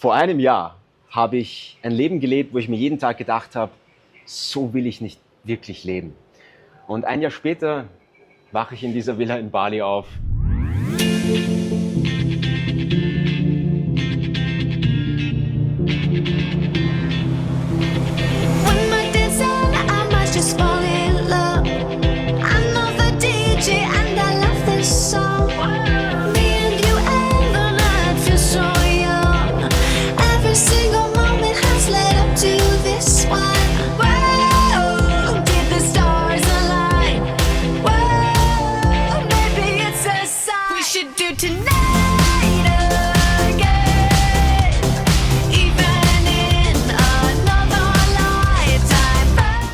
Vor einem Jahr habe ich ein Leben gelebt, wo ich mir jeden Tag gedacht habe, so will ich nicht wirklich leben. Und ein Jahr später wache ich in dieser Villa in Bali auf.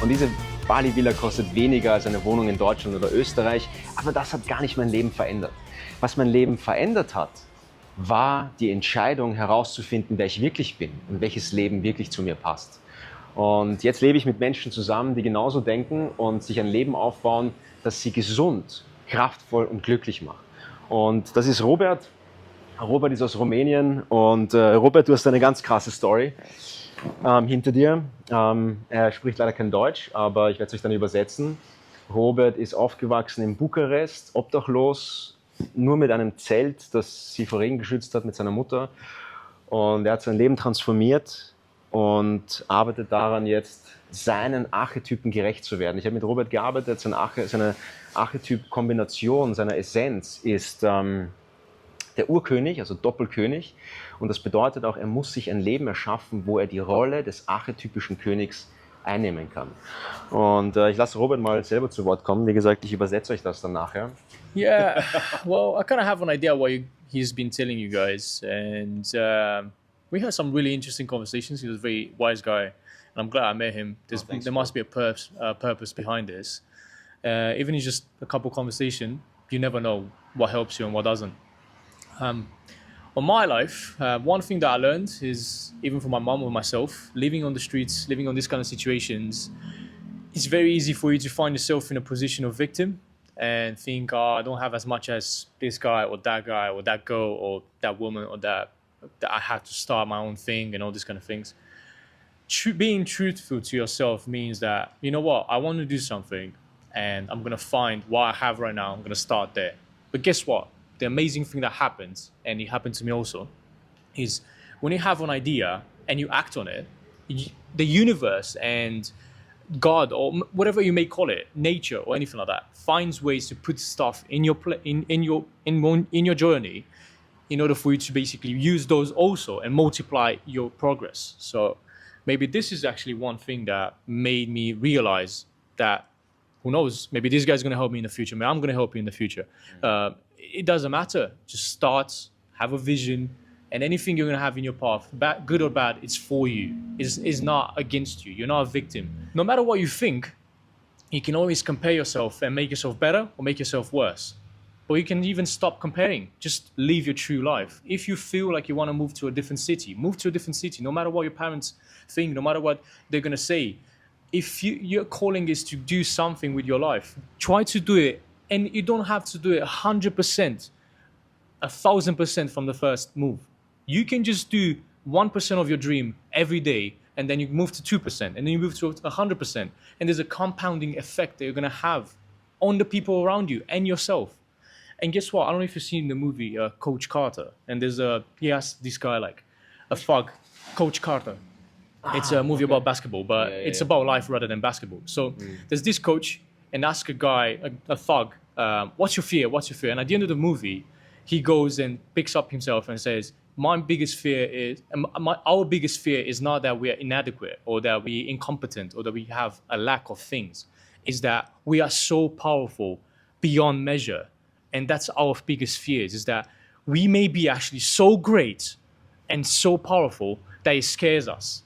Und diese Bali-Villa kostet weniger als eine Wohnung in Deutschland oder Österreich, aber das hat gar nicht mein Leben verändert. Was mein Leben verändert hat, war die Entscheidung herauszufinden, wer ich wirklich bin und welches Leben wirklich zu mir passt. Und jetzt lebe ich mit Menschen zusammen, die genauso denken und sich ein Leben aufbauen, das sie gesund, kraftvoll und glücklich macht. Und das ist Robert. Robert ist aus Rumänien und Robert, du hast eine ganz krasse Story hinter dir. Er spricht leider kein Deutsch, aber ich werde es euch dann übersetzen. Robert ist aufgewachsen in Bukarest, obdachlos, nur mit einem Zelt, das sie vor Regen geschützt hat, mit seiner Mutter. Und er hat sein Leben transformiert und arbeitet daran, jetzt seinen Archetypen gerecht zu werden. Ich habe mit Robert gearbeitet, seine Archetyp-Kombination, seine Essenz ist der Urkönig, also Doppelkönig. Und das bedeutet auch, er muss sich ein Leben erschaffen, wo er die Rolle des archetypischen Königs einnehmen kann. Und ich lasse Robert mal selber zu Wort kommen. Wie gesagt, ich übersetze euch das dann nachher. Yeah, well, I kind of have an idea what he's been telling you guys. And we had some really interesting conversations. He was a very wise guy. And I'm glad I met him. There must be a purpose behind this. Even in just a couple conversations, you never know what helps you and what doesn't. On my life, one thing that I learned is, even from my mom or myself, living on the streets, living on these kind of situations, it's very easy for you to find yourself in a position of victim and think, oh, I don't have as much as this guy or that girl or that woman or that I have to start my own thing and all these kind of things. Being truthful to yourself means that, you know what, I want to do something and I'm going to find what I have right now. I'm going to start there. But guess what? The amazing thing that happens, and it happened to me also, is when you have an idea and you act on it, the universe and God, or whatever you may call it, nature or anything like that, finds ways to put stuff in your journey in order for you to basically use those also and multiply your progress. So maybe this is actually one thing that made me realize that, who knows, maybe this guy's going to help me in the future, maybe I'm going to help you in the future. It doesn't matter. Just start, have a vision, and anything you're going to have in your path, good or bad, it's for you. It's not against you. You're not a victim. No matter what you think, you can always compare yourself and make yourself better or make yourself worse. Or you can even stop comparing. Just live your true life. If you feel like you want to move to a different city, move to a different city, no matter what your parents think, no matter what they're going to say. If your calling is to do something with your life, try to do it. And you don't have to do it 100%, 1,000% from the first move. You can just do 1% of your dream every day, and then you move to 2%, and then you move to 100%. And there's a compounding effect that you're going to have on the people around you and yourself. And guess what? I don't know if you've seen the movie Coach Carter. And he has this guy like a thug, Coach Carter. It's a movie about basketball, but it's about life rather than basketball. So there's this coach, and ask a guy, a thug, what's your fear? What's your fear? And at the end of the movie, he goes and picks up himself and says, our biggest fear is not that we are inadequate or that we are incompetent or that we have a lack of things. Is that we are so powerful beyond measure. And that's our biggest fears, is that we may be actually so great and so powerful that it scares us.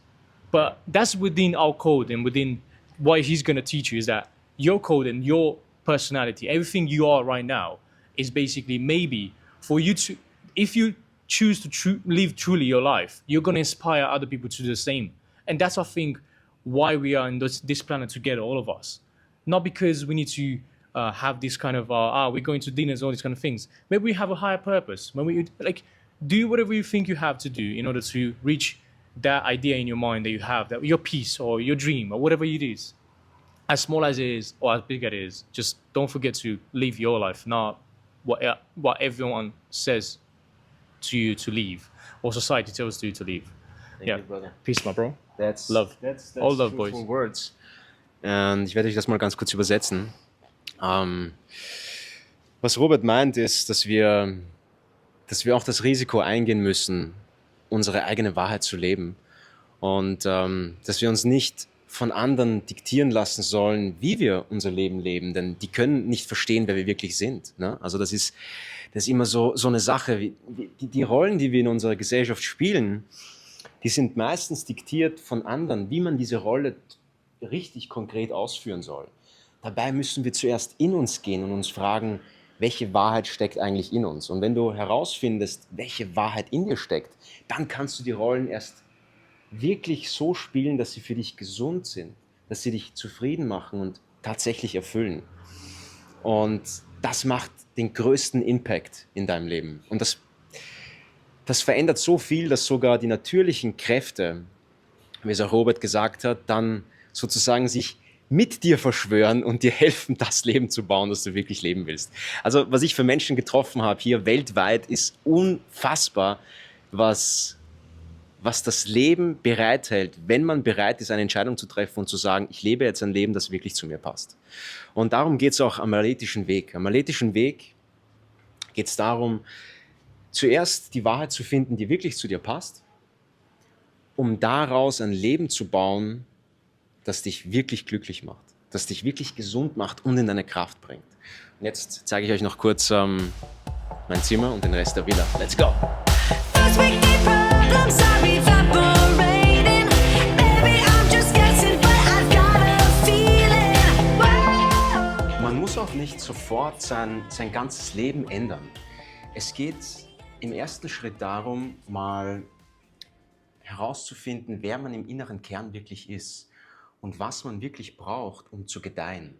But that's within our code, and within what he's going to teach you is that your code and your personality, everything you are right now, is basically maybe for you to, if you choose to live truly your life, you're going to inspire other people to do the same. And that's, I think, why we are in this planet together, all of us. Not because we need to have this kind of, we're going to dinners, all these kind of things. Maybe we have a higher purpose. When we, like, do whatever you think you have to do in order to reach that idea in your mind that you have, that your piece or your dream or whatever it is, as small as it is or as big as it is. Just don't forget to live your life, not what everyone says to you to live or society tells you to live. Thank Yeah. you, brother. Peace, my bro. That's Love. That's All love, truthful boys. words. Und ich werde euch das mal ganz kurz übersetzen. Was Robert meint, ist, dass wir auch das Risiko eingehen müssen, unsere eigene Wahrheit zu leben. Und dass wir uns nicht von anderen diktieren lassen sollen, wie wir unser Leben leben, denn die können nicht verstehen, wer wir wirklich sind. Ne? Also das ist immer so eine Sache. Die Rollen, die wir in unserer Gesellschaft spielen, die sind meistens diktiert von anderen, wie man diese Rolle richtig konkret ausführen soll. Dabei müssen wir zuerst in uns gehen und uns fragen, welche Wahrheit steckt eigentlich in uns? Und wenn du herausfindest, welche Wahrheit in dir steckt, dann kannst du die Rollen erst wirklich so spielen, dass sie für dich gesund sind, dass sie dich zufrieden machen und tatsächlich erfüllen. Und das macht den größten Impact in deinem Leben. Und das verändert so viel, dass sogar die natürlichen Kräfte, wie es auch Robert gesagt hat, dann sozusagen sich mit dir verschwören und dir helfen, das Leben zu bauen, das du wirklich leben willst. Also was ich für Menschen getroffen habe hier weltweit, ist unfassbar, was das Leben bereithält, wenn man bereit ist, eine Entscheidung zu treffen und zu sagen, ich lebe jetzt ein Leben, das wirklich zu mir passt. Und darum geht es auch am aletischen Weg. Am aletischen Weg geht es darum, zuerst die Wahrheit zu finden, die wirklich zu dir passt, um daraus ein Leben zu bauen, das dich wirklich glücklich macht, das dich wirklich gesund macht und in deine Kraft bringt. Und jetzt zeige ich euch noch kurz mein Zimmer und den Rest der Villa. Let's go! First we keep problems are evaporating. Baby, I'm just guessing, but I've got a feeling. Whoa. Man muss auch nicht sofort sein ganzes Leben ändern. Es geht im ersten Schritt darum, mal herauszufinden, wer man im inneren Kern wirklich ist und was man wirklich braucht, um zu gedeihen.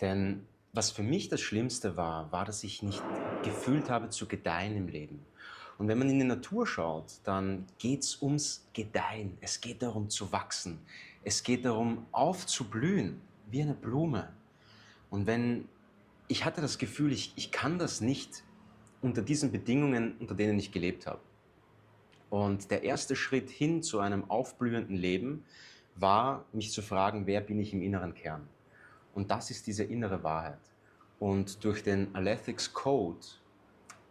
Denn was für mich das Schlimmste war, dass ich nicht gefühlt habe, zu gedeihen im Leben. Und wenn man in die Natur schaut, dann geht es ums Gedeihen. Es geht darum zu wachsen. Es geht darum aufzublühen, wie eine Blume. Und ich hatte das Gefühl, ich kann das nicht unter diesen Bedingungen, unter denen ich gelebt habe. Und der erste Schritt hin zu einem aufblühenden Leben war, mich zu fragen, wer bin ich im inneren Kern? Und das ist diese innere Wahrheit. Und durch den Alethics Code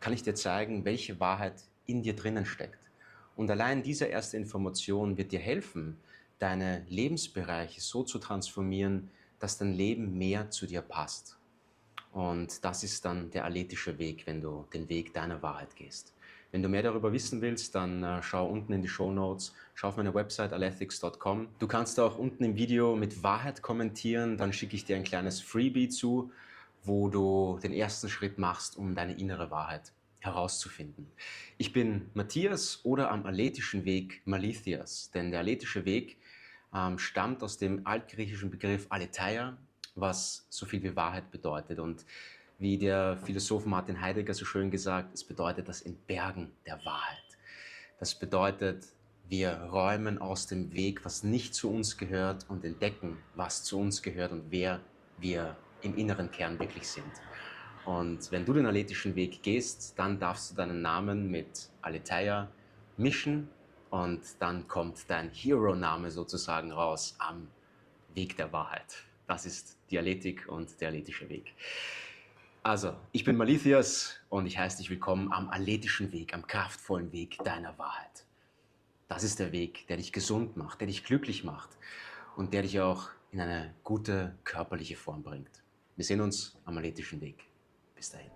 kann ich dir zeigen, welche Wahrheit in dir drinnen steckt. Und allein diese erste Information wird dir helfen, deine Lebensbereiche so zu transformieren, dass dein Leben mehr zu dir passt. Und das ist dann der alethische Weg, wenn du den Weg deiner Wahrheit gehst. Wenn du mehr darüber wissen willst, dann schau unten in die Shownotes, schau auf meine Website alethics.com. Du kannst auch unten im Video mit Wahrheit kommentieren, dann schicke ich dir ein kleines Freebie zu, wo du den ersten Schritt machst, um deine innere Wahrheit herauszufinden. Ich bin Matthias oder am aletischen Weg Malethias, denn der alethische Weg stammt aus dem altgriechischen Begriff Aletheia, was so viel wie Wahrheit bedeutet. Und wie der Philosoph Martin Heidegger so schön gesagt, es bedeutet das Entbergen der Wahrheit. Das bedeutet, wir räumen aus dem Weg, was nicht zu uns gehört und entdecken, was zu uns gehört und wer wir im inneren Kern wirklich sind. Und wenn du den aletischen Weg gehst, dann darfst du deinen Namen mit Aletheia mischen und dann kommt dein Hero-Name sozusagen raus am Weg der Wahrheit. Das ist die Alethik und der alethische Weg. Also, ich bin Malethias und ich heiße dich willkommen am aletischen Weg, am kraftvollen Weg deiner Wahrheit. Das ist der Weg, der dich gesund macht, der dich glücklich macht und der dich auch in eine gute körperliche Form bringt. Wir sehen uns am aletischen Weg. Bis dahin.